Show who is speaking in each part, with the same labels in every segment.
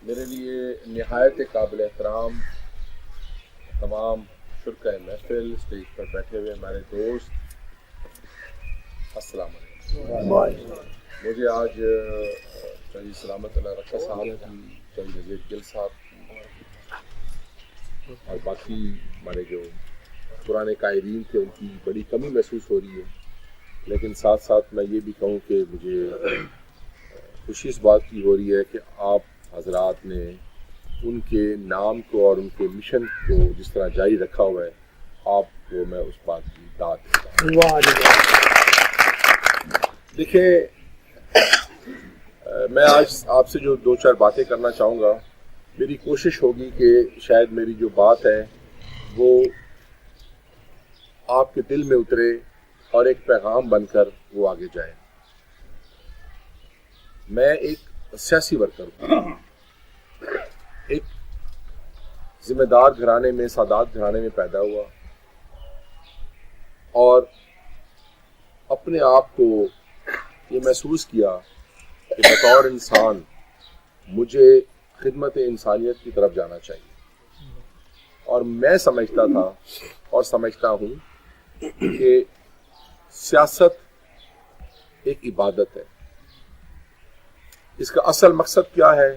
Speaker 1: میرے لیے نہایت قابل احترام تمام شرکائے محفل، اسٹیج پر بیٹھے ہوئے ہمارے دوست، السلام علیکم۔ مجھے آج چودھری سلامت اللہ رکھا صاحب کی، چودھری نذیر گل صاحب کی اور باقی ہمارے جو پرانے قائدین تھے ان کی بڑی کمی محسوس ہو رہی ہے، لیکن ساتھ ساتھ میں یہ بھی کہوں کہ مجھے خوشی اس بات کی ہو رہی ہے کہ آپ حضرات نے ان کے نام کو اور ان کے مشن کو جس طرح جاری رکھا ہوا ہے، آپ کو میں اس بات کی داد دیتا ہوں۔ دیکھیں، میں آج آپ سے جو 2-4 باتیں کرنا چاہوں گا، میری کوشش ہوگی کہ شاید میری جو بات ہے وہ آپ کے دل میں اترے اور ایک پیغام بن کر وہ آگے جائے۔ میں ایک سیاسی ورکر ہوں، ایک ذمہ دار گھرانے میں، سادات گھرانے میں پیدا ہوا، اور اپنے آپ کو یہ محسوس کیا کہ بطور انسان مجھے خدمت انسانیت کی طرف جانا چاہیے، اور میں سمجھتا تھا اور سمجھتا ہوں کہ سیاست ایک عبادت ہے۔ اس کا اصل مقصد کیا ہے،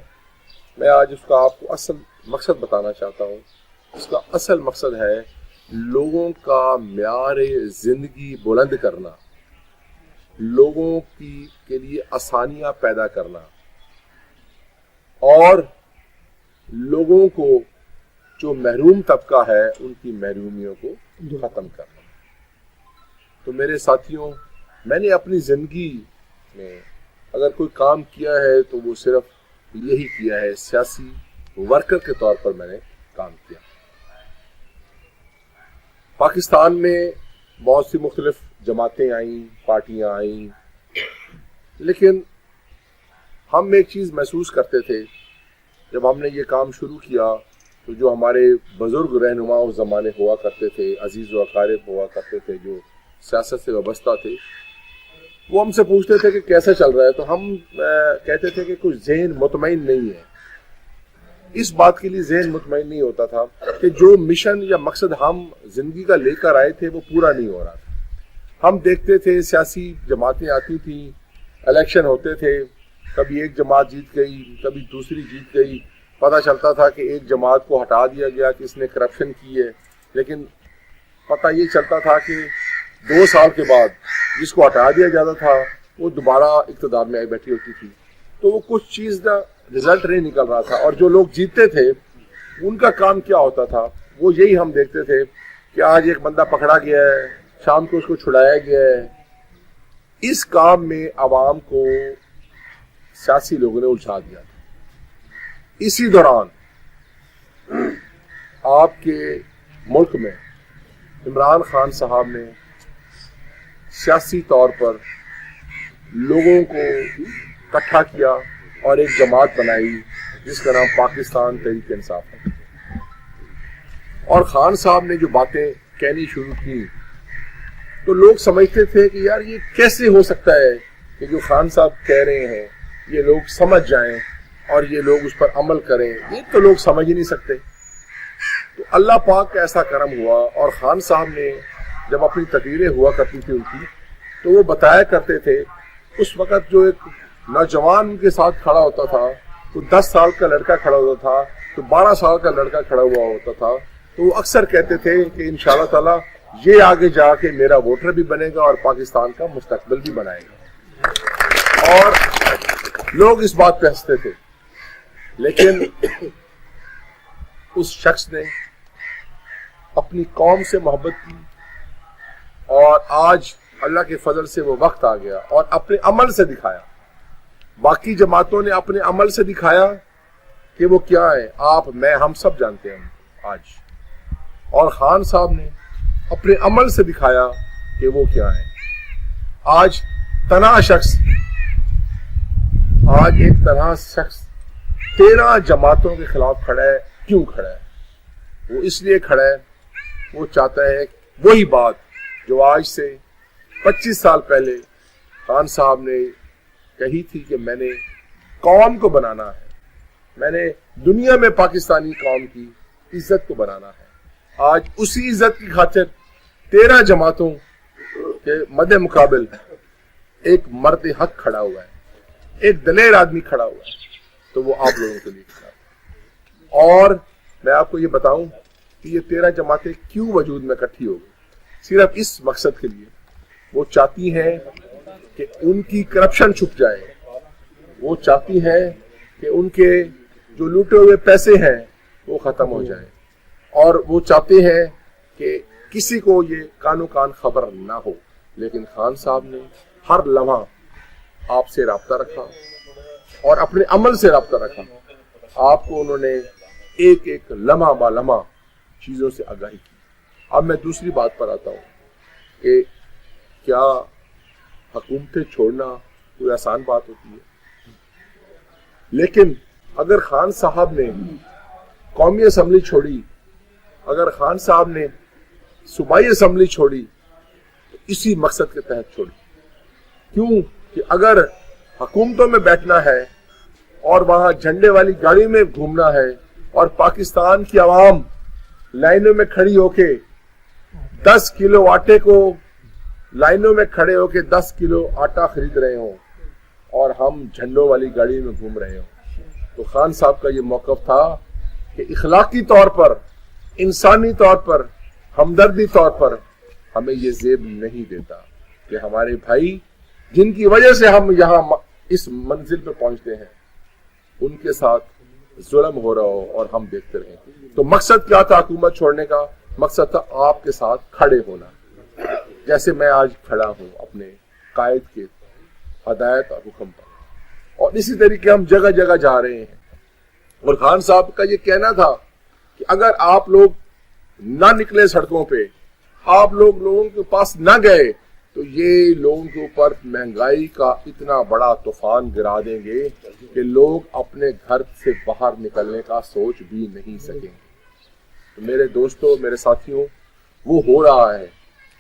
Speaker 1: میں آج اس کا آپ کو اصل مقصد بتانا چاہتا ہوں۔ اس کا اصل مقصد ہے لوگوں کا معیار زندگی بلند کرنا، لوگوں کے لیے آسانیاں پیدا کرنا، اور لوگوں کو جو محروم طبقہ ہے ان کی محرومیوں کو ختم کرنا۔ تو میرے ساتھیوں، میں نے اپنی زندگی میں اگر کوئی کام کیا ہے تو وہ صرف یہی کیا ہے، سیاسی ورکر کے طور پر میں نے کام کیا۔ پاکستان میں بہت سی مختلف جماعتیں آئیں، پارٹیاں آئیں، لیکن ہم ایک چیز محسوس کرتے تھے جب ہم نے یہ کام شروع کیا، تو جو ہمارے بزرگ رہنما اس زمانے ہوا کرتے تھے، عزیز و اقارب ہوا کرتے تھے، جو سیاست سے وابستہ تھے، وہ ہم سے پوچھتے تھے کہ کیسا چل رہا ہے، تو ہم کہتے تھے کہ کچھ ذہن مطمئن نہیں ہے۔ اس بات کے لیے ذہن مطمئن نہیں ہوتا تھا کہ جو مشن یا مقصد ہم زندگی کا لے کر آئے تھے وہ پورا نہیں ہو رہا تھا۔ ہم دیکھتے تھے سیاسی جماعتیں آتی تھیں، الیکشن ہوتے تھے، کبھی ایک جماعت جیت گئی، کبھی دوسری جیت گئی، پتہ چلتا تھا کہ ایک جماعت کو ہٹا دیا گیا کہ اس نے کرپشن کی ہے، لیکن پتہ یہ چلتا تھا کہ 2 سال کے بعد جس کو ہٹا دیا جاتا تھا وہ دوبارہ اقتدار میں آئی بیٹھی ہوتی تھی۔ تو وہ کچھ چیز کا رزلٹ نہیں نکل رہا تھا، اور جو لوگ جیتتے تھے ان کا کام کیا ہوتا تھا، وہ یہی ہم دیکھتے تھے کہ آج ایک بندہ پکڑا گیا ہے، شام کو اس کو چھڑایا گیا ہے۔ اس کام میں عوام کو سیاسی لوگوں نے الجھا دیا تھا۔ اسی دوران آپ کے ملک میں عمران خان صاحب نے سیاسی طور پر لوگوں کو اکٹھا کیا اور ایک جماعت بنائی جس کا نام پاکستان تحریک انصاف ہے۔ اور خان صاحب نے جو باتیں کہنی شروع کی تو لوگ سمجھتے تھے کہ یار یہ کیسے ہو سکتا ہے کہ جو خان صاحب کہہ رہے ہیں یہ لوگ سمجھ جائیں اور یہ لوگ اس پر عمل کریں، یہ تو لوگ سمجھ ہی نہیں سکتے۔ تو اللہ پاک کا ایسا کرم ہوا، اور خان صاحب نے جب اپنی تقریریں ہوا کرتی تھی ان کی، تو وہ بتایا کرتے تھے اس وقت جو ایک نوجوان ان کے ساتھ کھڑا ہوتا تھا، تو 10 سال کا لڑکا کھڑا ہوتا تھا، تو 12 سال کا لڑکا کھڑا ہوا ہوتا تھا، تو وہ اکثر کہتے تھے کہ انشاءاللہ تعالی یہ آگے جا کے میرا ووٹر بھی بنے گا اور پاکستان کا مستقبل بھی بنائے گا، اور لوگ اس بات پہ ہنستے تھے۔ لیکن اس شخص نے اپنی قوم سے محبت کی، اور آج اللہ کے فضل سے وہ وقت آ گیا اور اپنے عمل سے دکھایا۔ باقی جماعتوں نے اپنے عمل سے دکھایا کہ وہ کیا ہے، آپ میں ہم سب جانتے ہیں آج، اور خان صاحب نے اپنے عمل سے دکھایا کہ وہ کیا ہے۔ آج ایک طرح شخص 13 جماعتوں کے خلاف کھڑا ہے۔ کیوں کھڑا ہے؟ وہ اس لیے کھڑا ہے، وہ چاہتا ہے وہی بات جو آج سے 25 سال پہلے خان صاحب نے کہی تھی کہ میں نے قوم کو بنانا ہے، میں نے دنیا میں پاکستانی قوم کی عزت کو بنانا ہے. آج اسی عزت کی خاطر 13 جماعتوں کے مد مقابل ایک مرد حق کھڑا ہوا ہے, ایک دلیر آدمی کھڑا ہوا ہے, تو وہ آپ لوگوں کے لیے کھڑا ہے. اور میں آپ کو یہ بتاؤں کہ یہ 13 جماعتیں کیوں وجود میں اکٹھی ہو گئی, صرف اس مقصد کے لیے. وہ چاہتی ہیں کہ ان کی کرپشن چھپ جائے, وہ چاہتی ہیں کہ ان کے جو لوٹے ہوئے پیسے ہیں وہ ختم ہو جائیں, اور وہ چاہتے ہیں کہ کسی کو یہ کانو کان خبر نہ ہو. لیکن خان صاحب نے ہر لمحہ آپ سے رابطہ رکھا اور اپنے عمل سے رابطہ رکھا. آپ کو انہوں نے ایک ایک لمحہ با لمحہ چیزوں سے آگاہی کی. اب میں دوسری بات پر آتا ہوں کہ کیا حکومتیں چھوڑنا کوئی آسان بات ہوتی ہے؟ لیکن اگر خان صاحب نے قومی اسمبلی چھوڑی, اگر خان صاحب نے صوبائی اسمبلی چھوڑی, تو اسی مقصد کے تحت چھوڑی. کیوں کہ اگر حکومتوں میں بیٹھنا ہے اور وہاں جھنڈے والی گاڑی میں گھومنا ہے اور پاکستان کی عوام لائنوں میں کھڑی ہو کے 10 کلو آٹے کو لائنوں میں کھڑے ہو کے 10 کلو آٹا خرید رہے ہوں اور ہم جھنڈوں والی گاڑی میں گھوم رہے ہوں, تو خان صاحب کا یہ موقف تھا کہ اخلاقی طور پر, انسانی طور پر, ہمدردی طور پر ہمیں یہ زیب نہیں دیتا کہ ہمارے بھائی جن کی وجہ سے ہم یہاں اس منزل پہ پہنچتے ہیں ان کے ساتھ ظلم ہو رہا ہو اور ہم دیکھتے رہیں. تو مقصد کیا تھا حکومت چھوڑنے کا؟ مقصد تھا آپ کے ساتھ کھڑے ہونا, جیسے میں آج کھڑا ہوں اپنے قائد کے ہدایت اور حکم پر. اور اسی طریقے ہم جگہ جگہ جا رہے ہیں. اور خان صاحب کا یہ کہنا تھا کہ اگر آپ لوگ نہ نکلے سڑکوں پہ, آپ لوگوں کے پاس نہ گئے, تو یہ لوگوں کے اوپر مہنگائی کا اتنا بڑا طوفان گرا دیں گے کہ لوگ اپنے گھر سے باہر نکلنے کا سوچ بھی نہیں سکیں. تو میرے دوستوں, میرے ساتھیوں, وہ ہو رہا ہے,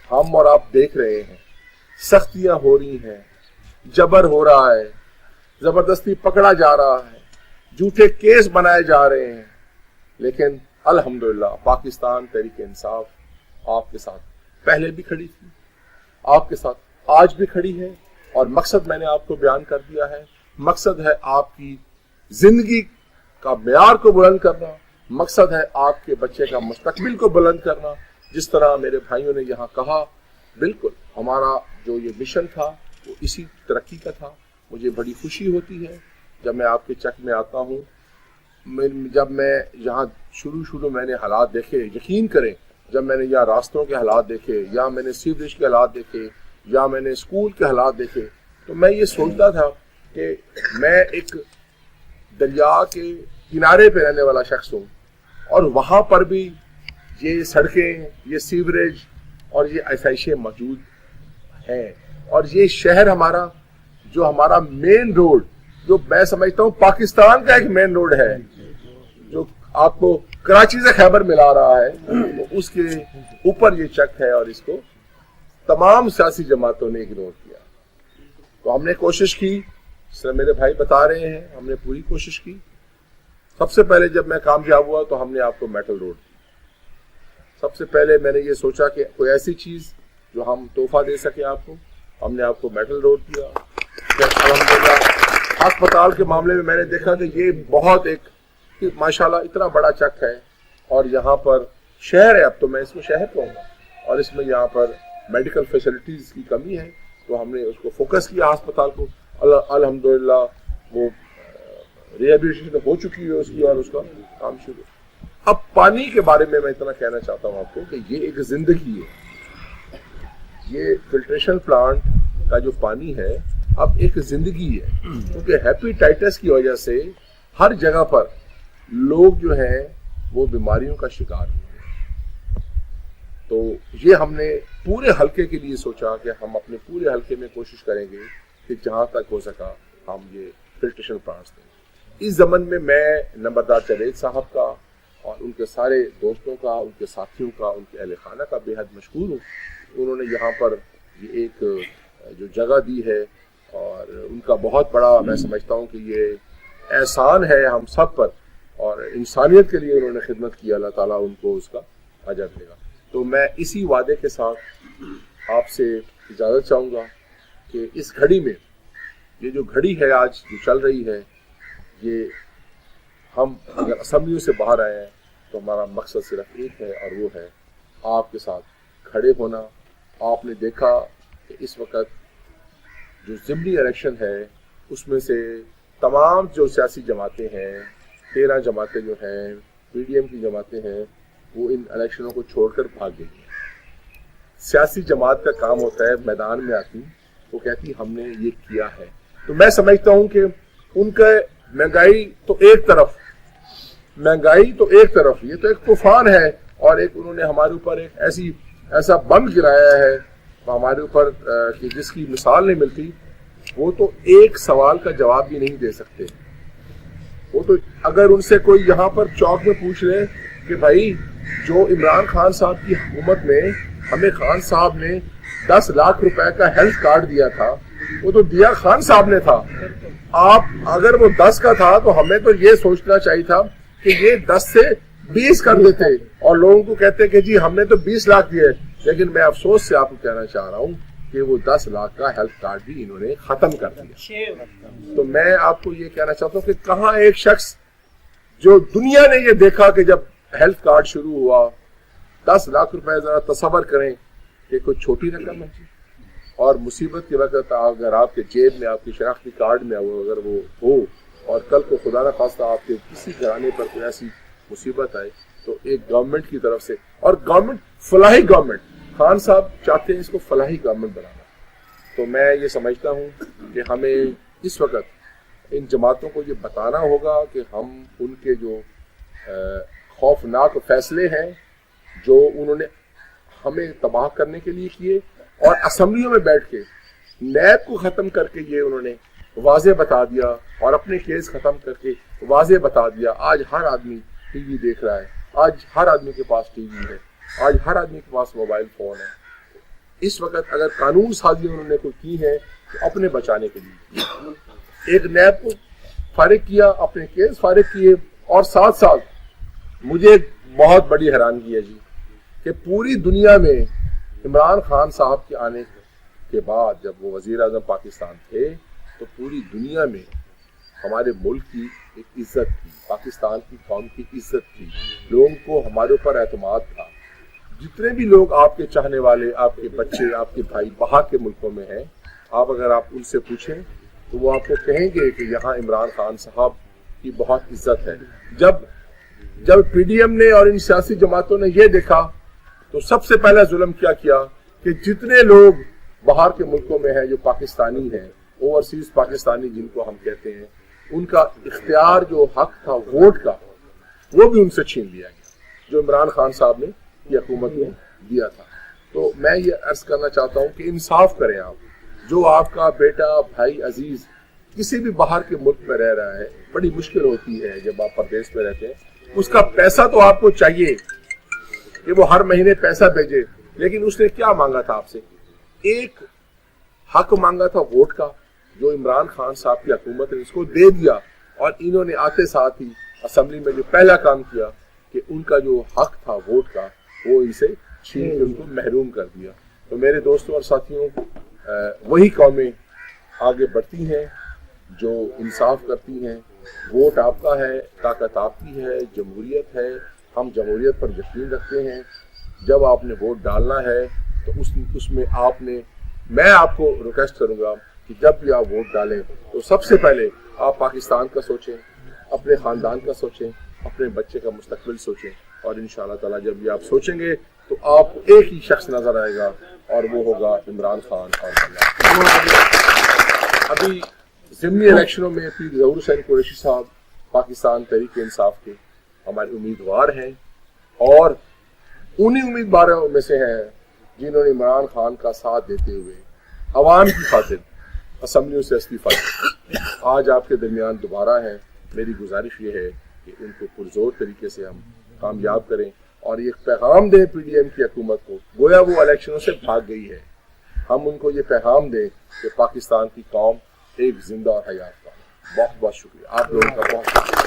Speaker 1: ہم اور آپ دیکھ رہے ہیں. سختیاں ہو رہی ہیں, جبر ہو رہا ہے, زبردستی پکڑا جا رہا ہے, جھوٹے کیس بنائے جا رہے ہیں. لیکن الحمدللہ پاکستان تحریک انصاف آپ کے ساتھ پہلے بھی کھڑی تھی, آپ کے ساتھ آج بھی کھڑی ہے. اور مقصد میں نے آپ کو بیان کر دیا ہے. مقصد ہے آپ کی زندگی کا معیار کو بلند کرنا, مقصد ہے آپ کے بچے کا مستقبل کو بلند کرنا. جس طرح میرے بھائیوں نے یہاں کہا, بالکل ہمارا جو یہ مشن تھا وہ اسی ترقی کا تھا. مجھے بڑی خوشی ہوتی ہے جب میں آپ کے چک میں آتا ہوں. جب میں یہاں شروع میں نے حالات دیکھے, یقین کریں, جب میں نے یہاں راستوں کے حالات دیکھے, یا میں نے سیوریج کے حالات دیکھے, یا میں نے اسکول کے حالات دیکھے, تو میں یہ سوچتا تھا کہ میں ایک دریا کے کنارے پہ رہنے والا شخص ہوں, اور وہاں پر بھی یہ سڑکیں, یہ سیوریج اور یہ آسائشیں موجود ہیں. اور یہ شہر ہمارا, جو ہمارا مین روڈ, جو میں سمجھتا ہوں پاکستان کا ایک مین روڈ ہے, جو آپ کو کراچی سے خیبر ملا رہا ہے, تو اس کے اوپر یہ چک ہے, اور اس کو تمام سیاسی جماعتوں نے اگنور کیا. تو ہم نے کوشش کی, اس طرح میرے بھائی بتا رہے ہیں, ہم نے پوری کوشش کی. سب سے پہلے جب میں کامیاب ہوا تو ہم نے آپ کو میٹل روڈ دی. سب سے پہلے میں نے یہ سوچا کہ کوئی ایسی چیز جو ہم تحفہ دے سکیں آپ کو, ہم نے آپ کو میٹل روڈ دیا. الحمدللہ ہسپتال کے معاملے میں نے دیکھا کہ یہ بہت ایک ماشاءاللہ اتنا بڑا چک ہے, اور یہاں پر شہر ہے, اب تو میں اس کو شہر کہوں گا, اور اس میں یہاں پر میڈیکل فیسلٹیز کی کمی ہے, تو ہم نے اس کو فوکس کیا ہسپتال کو. الحمدللہ وہ ریہیبلیٹیشن ہو چکی ہے اس کی, اور اس کا کام شروع. اب پانی کے بارے میں اتنا کہنا چاہتا ہوں آپ کو کہ یہ ایک زندگی ہے. یہ فلٹریشن پلانٹ کا جو پانی ہے اب ایک زندگی ہے, کیونکہ ہیپیٹائٹس کی وجہ سے ہر جگہ پر لوگ جو ہیں وہ بیماریوں کا شکار ہوئے. تو یہ ہم نے پورے حلقے کے لیے سوچا کہ ہم اپنے پورے حلقے میں کوشش کریں گے کہ جہاں تک ہو سکا ہم یہ فلٹریشن پلانٹس دیں. اس زمن میں نمبردار جاوید صاحب کا اور ان کے سارے دوستوں کا, ان کے ساتھیوں کا, ان کے اہل خانہ کا بے حد مشکور ہوں. انہوں نے یہاں پر یہ ایک جو جگہ دی ہے, اور ان کا بہت بڑا میں سمجھتا ہوں کہ یہ احسان ہے ہم سب پر، اور انسانیت کے لیے انہوں نے خدمت کی، اللہ تعالیٰ ان کو اس کا اجر دے گا۔ تو میں اسی وعدے کے ساتھ آپ سے اجازت چاہوں گا کہ اس گھڑی میں، یہ جو گھڑی ہے آج جو چل رہی ہے، یہ ہم اگر اسمبلیوں سے باہر آئے ہیں تو ہمارا مقصد صرف ایک ہے، اور وہ ہے آپ کے ساتھ کھڑے ہونا۔ آپ نے دیکھا کہ اس وقت جو ضمنی الیکشن ہے اس میں سے تمام جو سیاسی جماعتیں ہیں، 13 جماعتیں جو ہیں، پی ڈی ایم کی جماعتیں ہیں، وہ ان الیکشنوں کو چھوڑ کر بھاگ گئی ہیں۔ سیاسی جماعت کا کام ہوتا ہے میدان میں آتی، وہ کہتی ہم نے یہ کیا ہے۔ تو میں سمجھتا ہوں کہ ان کا مہنگائی تو ایک طرف، یہ تو ایک طوفان ہے، اور ایک انہوں نے ہمارے اوپر ایک ایسا بم گرایا ہے ہمارے اوپر کہ جس کی مثال نہیں ملتی۔ وہ تو ایک سوال کا جواب بھی نہیں دے سکتے۔ وہ تو اگر ان سے کوئی یہاں پر چوک میں پوچھ لے کہ بھائی جو عمران خان صاحب کی حکومت میں ہمیں خان صاحب نے 10 لاکھ روپے کا ہیلتھ کارڈ دیا تھا، وہ تو دیا خان صاحب نے تھا۔ آپ اگر وہ 10 کا تھا تو ہمیں تو یہ سوچنا چاہیے تھا کہ یہ 10 سے 20 کر دیتے، اور لوگوں کو کہتے کہ جی ہم نے تو 20 لاکھ دیے۔ لیکن میں افسوس سے آپ کو کہنا چاہ رہا ہوں کہ وہ 10 لاکھ کا ہیلتھ کارڈ بھی انہوں نے ختم کر دیا۔ تو میں آپ کو یہ کہنا چاہتا ہوں کہ کہاں ایک شخص جو دنیا نے یہ دیکھا کہ جب ہیلتھ کارڈ شروع ہوا 10 لاکھ روپے، ذرا تصور کریں کہ کوئی چھوٹی رقم ہے، اور مصیبت کے وقت اگر آپ کے جیب میں، آپ کی شناختی کارڈ میں اگر وہ ہو، اور کل کو خدا نہ خواستہ آپ کے کسی گھرانے پر کوئی ایسی مصیبت آئے، تو ایک گورنمنٹ کی طرف سے، اور گورنمنٹ فلاحی گورنمنٹ، خان صاحب چاہتے ہیں اس کو فلاحی گورنمنٹ بنانا۔ تو میں یہ سمجھتا ہوں کہ ہمیں اس وقت ان جماعتوں کو یہ بتانا ہوگا کہ ہم ان کے جو خوفناک فیصلے ہیں جو انہوں نے ہمیں تباہ کرنے کے لیے کیے، اور اسمبلیوں میں بیٹھ کے نیب کو ختم کر کے یہ انہوں نے واضح بتا دیا، اور اپنے کیس ختم کر کے واضح بتا دیا۔ آج ہر آدمی ٹی وی دیکھ رہا ہے، آج ہر آدمی کے پاس ٹی وی ہے، آج ہر آدمی کے پاس موبائل فون ہے۔ اس وقت اگر قانون سازی انہوں نے کوئی کی ہے تو اپنے بچانے کے لیے ایک نیب کو فارغ کیا، اپنے کیس فارغ کیے، اور ساتھ ساتھ مجھے ایک بہت بڑی حیرانگی ہے جی کہ پوری دنیا میں عمران خان صاحب کے آنے کے بعد جب وہ وزیر اعظم پاکستان تھے تو پوری دنیا میں ہمارے ملک کی ایک عزت تھی، پاکستان کی قوم کی عزت تھی، لوگوں کو ہمارے اوپر اعتماد تھا۔ جتنے بھی لوگ آپ کے چاہنے والے، آپ کے بچے، آپ کے بھائی باہر کے ملکوں میں ہیں، اگر آپ ان سے پوچھیں تو وہ آپ کو کہیں گے کہ یہاں عمران خان صاحب کی بہت عزت ہے۔ جب پی ڈی ایم نے اور ان سیاسی جماعتوں نے یہ دیکھا تو سب سے پہلا ظلم کیا کہ جتنے لوگ باہر کے ملکوں میں ہیں جو پاکستانی ہیں، اوورسیز پاکستانی جن کو ہم کہتے ہیں، ان کا اختیار جو حق تھا ووٹ کا، وہ بھی ان سے چھین لیا گیا جو عمران خان صاحب نے کی حکومت میں دیا تھا۔ تو میں یہ عرض کرنا چاہتا ہوں کہ انصاف کریں آپ، جو آپ کا بیٹا، بھائی، عزیز کسی بھی باہر کے ملک میں رہ رہا ہے، بڑی مشکل ہوتی ہے جب آپ پردیس میں رہتے ہیں، اس کا پیسہ تو آپ کو چاہیے کہ وہ ہر مہینے پیسہ بھیجے، لیکن اس نے کیا مانگا تھا آپ سے؟ ایک حق مانگا تھا ووٹ کا، جو عمران خان صاحب کی حکومت نے اس کو دے دیا، اور انہوں نے آتے ساتھ ہی اسمبلی میں جو پہلا کام کیا کہ ان کا جو حق تھا ووٹ کا وہ ان سے چھین کے ان کو محروم کر دیا۔ تو میرے دوستوں اور ساتھیوں، وہی قومیں آگے بڑھتی ہیں جو انصاف کرتی ہیں۔ ووٹ آپ کا ہے، طاقت آپ کی ہے، جمہوریت ہے، ہم جمہوریت پر یقین رکھتے ہیں۔ جب آپ نے ووٹ ڈالنا ہے تو اس میں میں آپ کو ریکویسٹ کروں گا کہ جب بھی آپ ووٹ ڈالیں تو سب سے پہلے آپ پاکستان کا سوچیں، اپنے خاندان کا سوچیں، اپنے بچے کا مستقبل سوچیں، اور انشاءاللہ تعالیٰ جب یہ آپ سوچیں گے تو آپ کو ایک ہی شخص نظر آئے گا، اور وہ ہوگا عمران خان۔ اور ابھی ضمنی الیکشنوں میں پیر ظہور حسین قریشی صاحب پاکستان تحریک انصاف کے ہمارے امیدوار ہیں، اور انہی امیدواروں میں سے ہیں جنہوں نے عمران خان کا ساتھ دیتے ہوئے عوام کی خاطر اسمبلیوں سے استعفیٰ دیا۔ آج آپ کے درمیان دوبارہ ہیں، میری گزارش یہ ہے کہ ان کو پرزور طریقے سے ہم کامیاب کریں، اور ایک پیغام دیں پی ڈی ایم کی حکومت کو، گویا وہ الیکشنوں سے بھاگ گئی ہے، ہم ان کو یہ پیغام دیں کہ پاکستان کی قوم ایک زندہ اور حیات قوم ہے۔ بہت بہت شکریہ آپ لوگوں کا، بہت